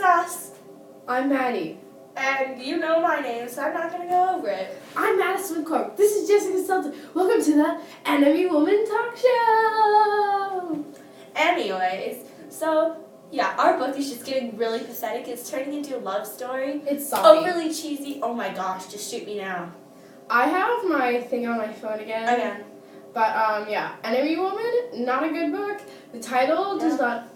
us. I'm Maddie. And you know my name, so I'm not going to go over it. I'm Madison McCork. This is Jessica Sultan. Welcome to the Enemy Woman Talk Show. Anyways, so yeah, our book is just getting really pathetic. It's turning into a love story. It's sorry. Overly cheesy. Oh my gosh, just shoot me now. I have my thing on my phone again. But yeah, Enemy Woman, not a good book. The title does not.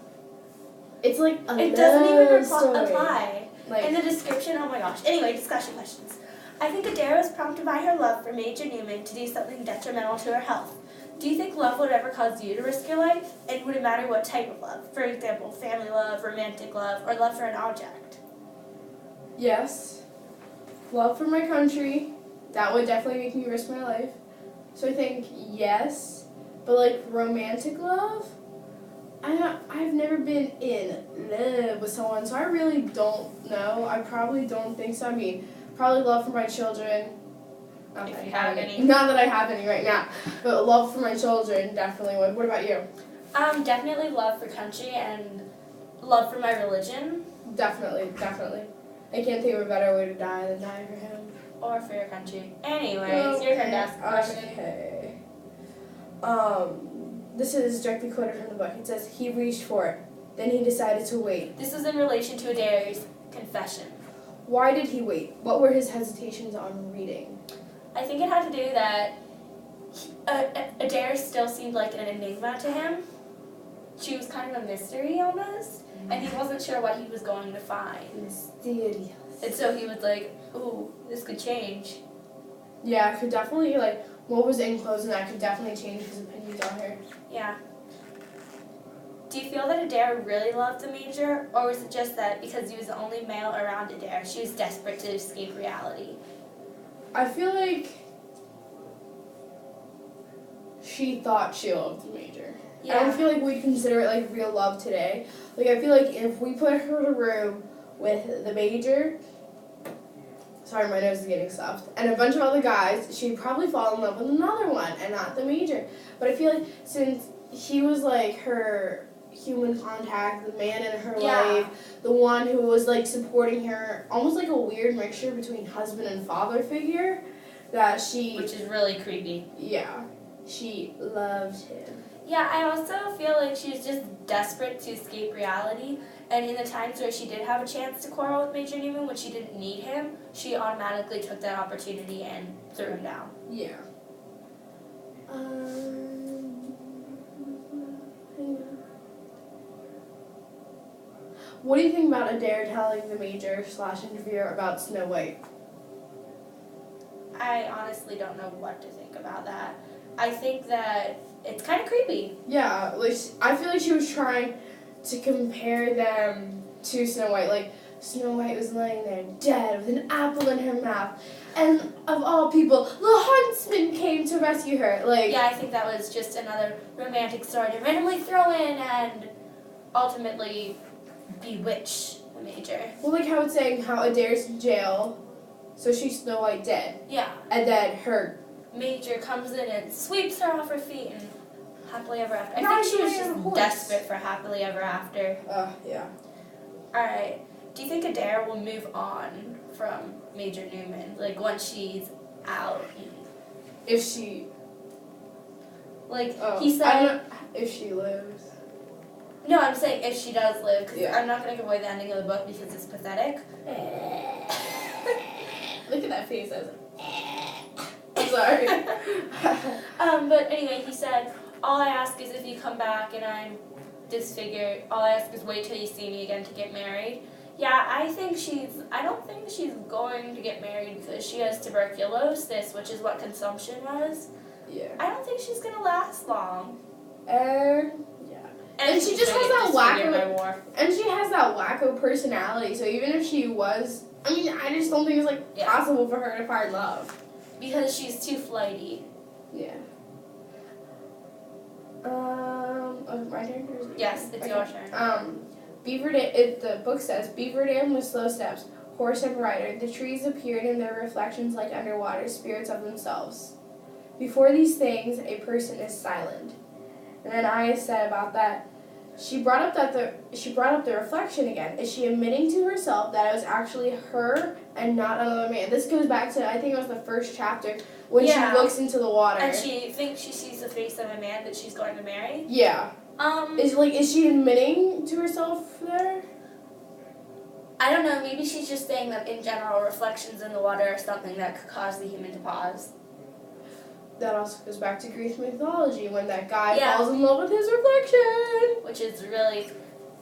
It's like a It doesn't even story. apply. Like, In the description, oh my gosh. Anyway, discussion questions. I think Adair was prompted by her love for Major Newman to do something detrimental to her health. Do you think love would ever cause you to risk your life? And would it matter what type of love? For example, family love, romantic love, or love for an object? yes, love for my country. That would definitely make me risk my life. So I think yes, but like romantic love, I've never been in love with someone, so I really don't know. I probably don't think so. I mean, probably love for my children. Not If that you I have any. Not that I have any right now, but love for my children definitely would. What about you? Definitely love for country and love for my religion. Definitely. I can't think of a better way to die than die for him. Or for your country. Anyways, your turn to ask a question. Okay. This is directly quoted from the book. It says, he reached for it. Then he decided to wait. This is in relation to Adair's confession. Why did he wait? What were his hesitations on reading? I think it had to do that Adair still seemed like an enigma to him. She was kind of a mystery almost, and he wasn't sure what he was going to find. Mysterious. And so he was like, ooh, this could change. Yeah, it could definitely, like, what was in clothes, and that could definitely change his opinions on her. Yeah. Do you feel that Adair really loved the Major, or was it just that because he was the only male around Adair, she was desperate to escape reality? I feel like she thought she loved the Major. Yeah. I don't feel like we'd consider it, like, real love today. Like, I feel like if we put her in a room with the Major, sorry, my nose is getting stuffed, and a bunch of other guys, she'd probably fall in love with another one and not the Major. But I feel like since he was, like, her human contact, the man in her life, the one who was, like, supporting her, almost like a weird mixture between husband and father figure, that she... Which is really creepy. Yeah. She loved him. Yeah, I also feel like she was just desperate to escape reality, and in the times where she did have a chance to quarrel with Major Newman when she didn't need him, she automatically took that opportunity and threw him down. Yeah. What do you think about Adair telling the Major / interviewer about Snow White? I honestly don't know what to think about that. I think that it's kind of creepy. Yeah, like I feel like she was trying to compare them to Snow White. Like, Snow White was laying there dead with an apple in her mouth, and of all people, the huntsman came to rescue her. Like, Yeah, I think that was just another romantic story to randomly throw in and ultimately bewitch the Major. well, like how it's saying how Adair's in jail, so she's Snow White dead, Yeah. and then her. Major comes in and sweeps her off her feet and happily ever after. I Not think she was even a just horse. desperate for happily ever after. Yeah. Alright, do you think Adair will move on from Major Newman? Like, once she's out? If she. Like, Oh, he I said... don't know if she lives. No, I'm saying if she does live, because Yeah. I'm not going to give away the ending of the book because it's pathetic. Look at that face. I was like, I'm sorry. But anyway, he said, all I ask is if you come back and I'm disfigured, all I ask is wait till you see me again to get married. Yeah, I don't think she's going to get married because she has tuberculosis, which is what consumption was. Yeah. I don't think she's going to last long. Yeah. And she she's just gonna has get that disfigured wacko. by war. And she has that wacko personality. So even if she was, I mean, I just don't think it's like Yeah. possible for her to find love. Because she's too flighty. Yeah. My turn. Or is it Yes, it's your turn. Beaver Dam. The book says Beaver Dam with slow steps, horse and rider. The trees appeared in their reflections like underwater spirits of themselves. Before these things, a person is silent. And then I said about that, she brought up the reflection again. Is she admitting to herself that it was actually her and not another man? This goes back to, I think it was the first chapter when she looks into the water. And she thinks she sees the face of a man that she's going to marry. Yeah. Is she admitting to herself there? I don't know. Maybe she's just saying that in general, reflections in the water are something that could cause the human to pause. That also goes back to Greek mythology when that guy falls in love with his reflection. Which is really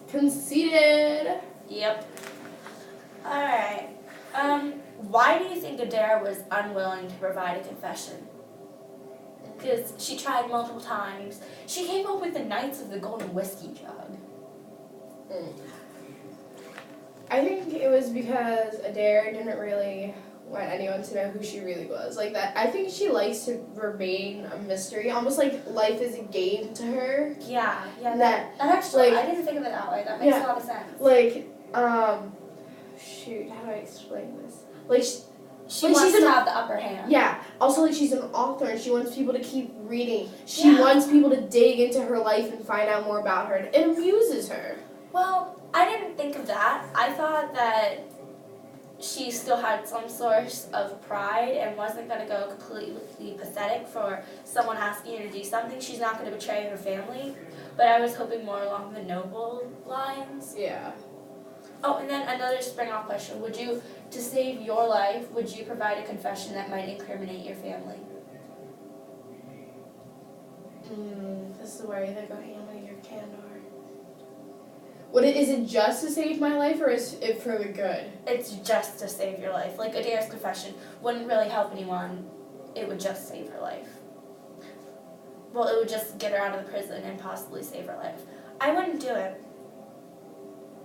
conceited. Yep. Alright. Why do you think Adair was unwilling to provide a confession? Because she tried multiple times. She came up with the Knights of the Golden Whiskey Jug. I think it was because Adair didn't really want anyone to know who she really was. Like that, I think she likes to remain a mystery, almost like life is a game to her. Yeah, that actually, I didn't think of it that way. That makes a lot of sense. Like, shoot, how do I explain this? Like, she wants to have the upper hand. Yeah. Also, like, she's an author and she wants people to keep reading. She wants people to dig into her life and find out more about her. It amuses her. Well, I didn't think of that. I thought that she still had some source of pride and wasn't going to go completely pathetic for someone asking her to do something. She's not going to betray her family. But I was hoping more along the noble lines. Yeah. Oh, and then another spring-off question. To save your life, would you provide a confession that might incriminate your family? This is where I either go Hamley or Candor. Is it just to save my life, or is it for the good? It's just to save your life. Like, Adair's confession wouldn't really help anyone. It would just save her life. Well, it would just get her out of the prison and possibly save her life. I wouldn't do it.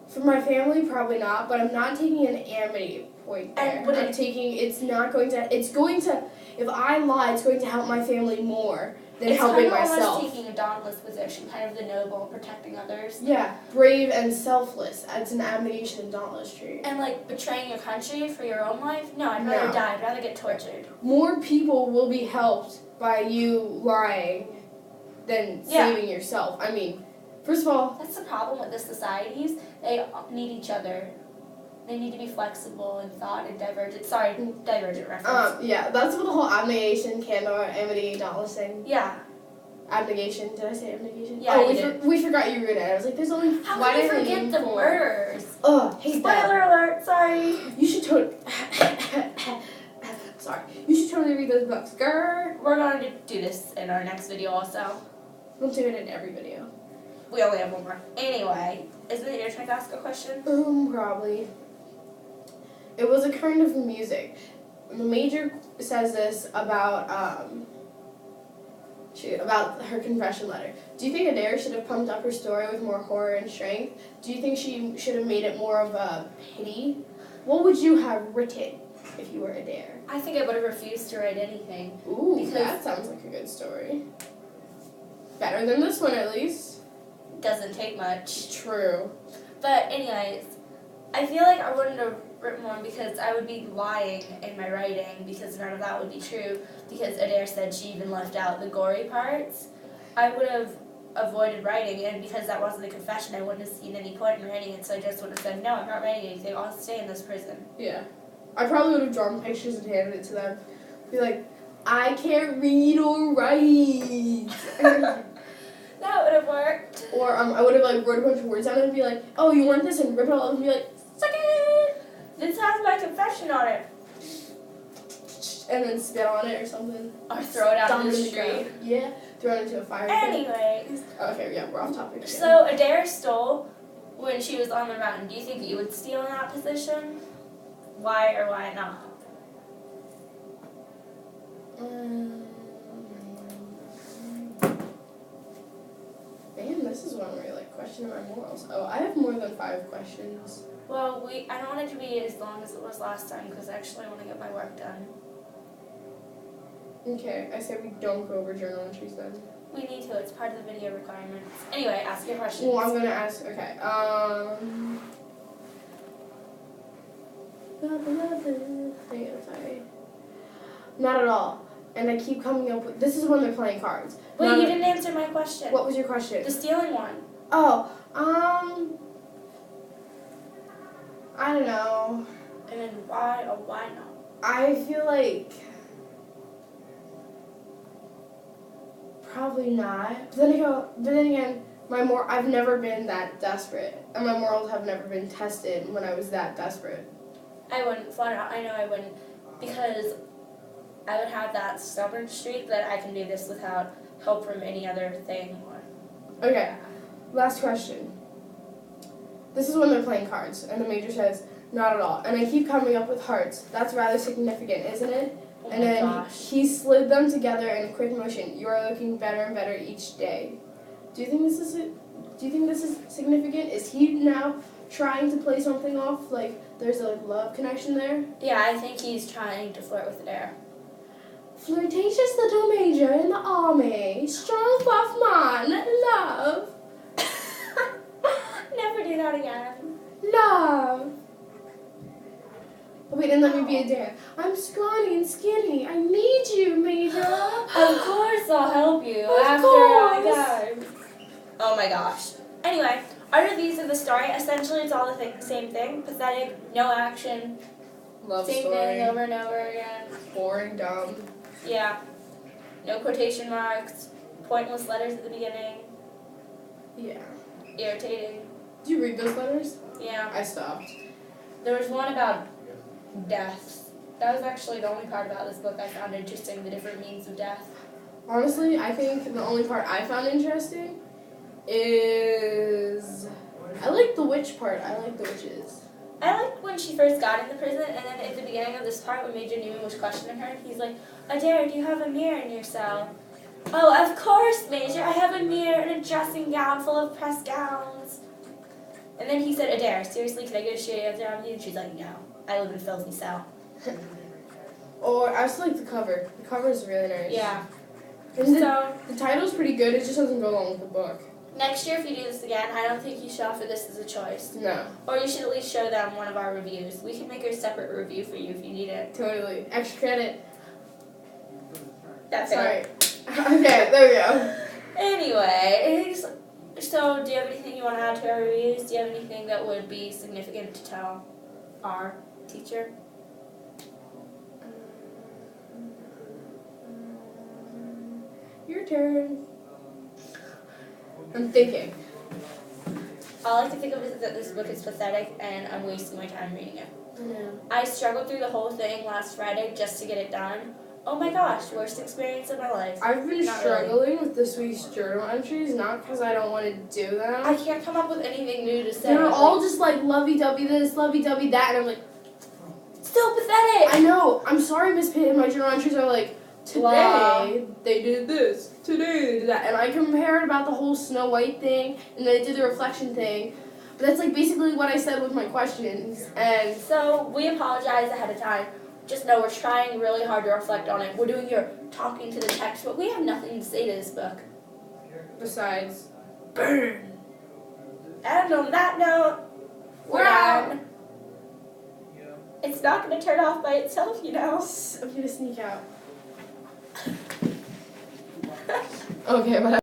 For my family, probably not, but I'm not taking an amity point there. It's going to, if I lie, it's going to help my family more than helping myself. It's kind of almost taking a dauntless position, kind of the noble, protecting others. Yeah, brave and selfless. It's an abnegation and dauntless trait. And like betraying your country for your own life? No, I'd rather die. I'd rather get tortured. More people will be helped by you lying than saving yourself. I mean, first of all, that's the problem with the societies. They need each other. They need to be flexible in thought and divergent. Sorry, divergent reference. Yeah, that's what the whole abnegation, candor, amity, dauntless thing. Yeah. Abnegation. Did I say abnegation? Yeah, we forgot you were in it. I was like, there's only. How can you forget the murders? Hate Spoiler alert! Sorry. You should totally. Sorry. You should totally read those books, girl. We're going to do this in our next video also. We'll do it in every video. We only have one more. Anyway, isn't it your turn to ask a question? Probably. It was a kind of music. The major says this about her confession letter. Do you think Adair should have pumped up her story with more horror and strength? Do you think she should have made it more of a pity? What would you have written if you were Adair? I think I would have refused to write anything. Ooh, that sounds like a good story. Better than this one, at least. Doesn't take much. True. But anyways, I feel like I wouldn't have written one because I would be lying in my writing because none of that would be true because Adair said she even left out the gory parts. I would have avoided writing, and because that wasn't a confession, I wouldn't have seen any point in writing it, so I just would have said, no, I'm not writing anything, I'll stay in this prison. Yeah. I probably would have drawn pictures and handed it to them. Be like, I can't read or write. That would have worked. Or I would have wrote a bunch of words down and be like, oh, you want this? And rip it all up and be like, suck it! This has my confession on it. And then spit on it or something. Or throw it out in the street. Yeah, throw it into a fire. Anyways. Okay, yeah, we're off topic again. So Adair stole when she was on the mountain. Do you think you would steal in that position? Why or why not? Man, this is one where you're questioning my morals. Oh, I have more than 5 questions. Well, I don't want it to be as long as it was last time because I actually want to get my work done. Okay, I said we don't go over journal entries then. We need to. It's part of the video requirements. Anyway, ask your questions. Well, I'm going to ask, okay. Sorry. Not at all. And I keep coming up with, this is when they're playing cards. Wait, you didn't answer my question. What was your question? The stealing one. Oh, I don't know. And then why or why not? I feel like probably not. But then again, I've never been that desperate, and my morals have never been tested when I was that desperate. I wouldn't, flat out, I know I wouldn't, because I would have that stubborn streak that I can do this without help from any other thing. Okay, last question. This is when they're playing cards, and the major says, not at all. And I keep coming up with hearts. That's rather significant, isn't it? Oh And my then gosh. he slid them together in a quick motion. You are looking better and better each day. Do you think this is significant? Is he now trying to play something off like there's a love connection there? Yeah, I think he's trying to flirt with Adair. Flirtatious little major in the army, strong buff man, love, Never do that again. love. Wait, and let me be a dare. I'm scrawny and skinny. I need you, Major. Of course I'll help you Of after course. I go. Oh my gosh. Anyway, under these of the story, essentially it's all the same thing. Pathetic, no action, Love same story. thing over and over again. Boring, dumb. Yeah. No quotation marks, pointless letters at the beginning, Yeah. irritating. Did you read those letters? Yeah. I stopped. There was one about deaths. That was actually the only part about this book I found interesting, the different means of death. Honestly, I think the only part I found interesting is I like the witch part. I like the witches. I liked when she first got in the prison, and then at the beginning of this part when Major Newman was questioning her, he's like, Adair, do you have a mirror in your cell? Oh, of course, Major. I have a mirror and a dressing gown full of pressed gowns. And then he said, Adair, seriously, can I get a straight answer out of you? And she's like, no, I live in a filthy cell. Or I also like the cover. The cover is really nice. Yeah. And So, the title's pretty good. It just doesn't go along with the book. next year if you do this again, I don't think you should offer this as a choice. No, Or you should at least show them one of our reviews. We can make a separate review for you if you need it. totally. Extra credit. That's Sorry. it. Okay, there we go. Anyway, so do you have anything you want to add to our reviews? Do you have anything that would be significant to tell our teacher? Your turn. I'm thinking. All I can think of is that this book is pathetic and I'm wasting my time reading it. No. I struggled through the whole thing last Friday just to get it done. Oh my gosh, worst experience of my life. I've been Not struggling with this week's journal entries, not because I don't want to do them. I can't come up with anything new to say. They're all just like lovey-dovey this, lovey-dovey that, and I'm like, still pathetic. I know. I'm sorry, Miss Pitt. My journal entries are like, today Wow. they did this, today they did that, and I compared about the whole Snow White thing, and then I did the reflection thing. But that's like basically what I said with my questions, and So we apologize ahead of time. Just know we're trying really hard to reflect on it. We're doing your talking to the text, but we have nothing to say to this book. besides, Burn. And on that note, we're Wow. done. It's not going to turn off by itself, you know. I'm gonna sneak out. Okay, but